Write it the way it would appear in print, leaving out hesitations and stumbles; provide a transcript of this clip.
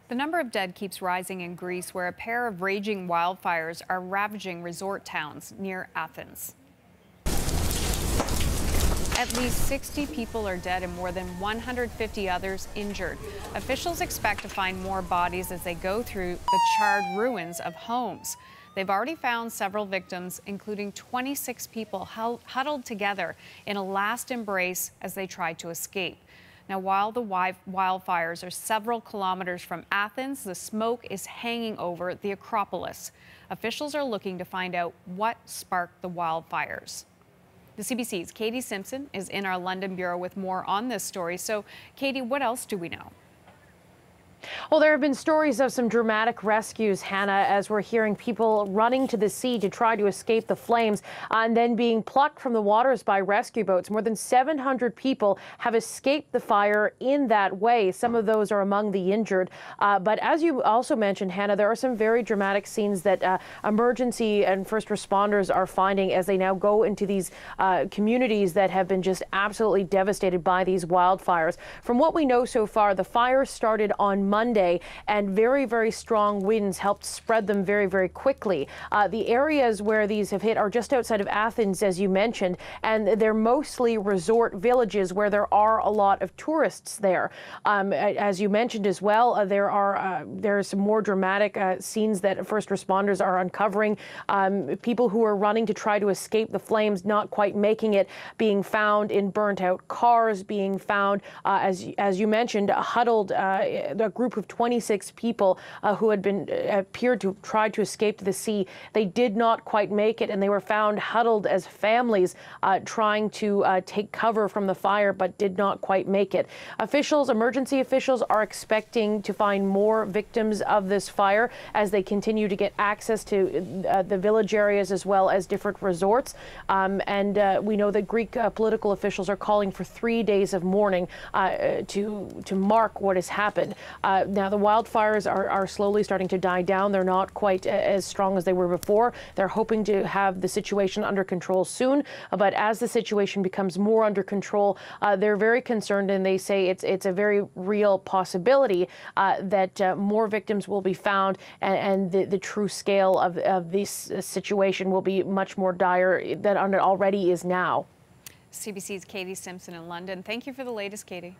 The number of dead keeps rising in Greece, where a pair of raging wildfires are ravaging resort towns near Athens. At least 60 people are dead and more than 150 others injured. Officials expect to find more bodies as they go through the charred ruins of homes. They've already found several victims, including 26 people huddled together in a last embrace as they tried to escape. Now, while the wildfires are several kilometers from Athens, the smoke is hanging over the Acropolis. Officials are looking to find out what sparked the wildfires. The CBC's Katie Simpson is in our London bureau with more on this story. So, Katie, what else do we know? Well, there have been stories of some dramatic rescues, Hannah, as we're hearing people running to the sea to try to escape the flames and then being plucked from the waters by rescue boats. More than 700 people have escaped the fire in that way. Some of those are among the injured. But as you also mentioned, Hannah, there are some very dramatic scenes that emergency and first responders are finding as they now go into these communities that have been just absolutely devastated by these wildfires. From what we know so far, the fire started on Monday, and very, very strong winds helped spread them very, very quickly. The areas where these have hit are just outside of Athens, as you mentioned, and they're mostly resort villages where there are a lot of tourists there. As you mentioned as well, there are some more dramatic scenes that first responders are uncovering. People who are running to try to escape the flames, not quite making it, being found in burnt out cars, being found, as you mentioned, huddled, a group of 26 people who had appeared to try to escape to the sea. They did not quite make it, and they were found huddled as families trying to take cover from the fire, but did not quite make it. Emergency officials are expecting to find more victims of this fire as they continue to get access to the village areas as well as different resorts. We know that Greek political officials are calling for 3 days of mourning to mark what has happened. Now, the wildfires are slowly starting to die down. They're not quite as strong as they were before. They're hoping to have the situation under control soon. But as the situation becomes more under control, they're very concerned, and they say it's a very real possibility that more victims will be found, and the true scale of this situation will be much more dire than it already is now. CBC's Katie Simpson in London. Thank you for the latest, Katie.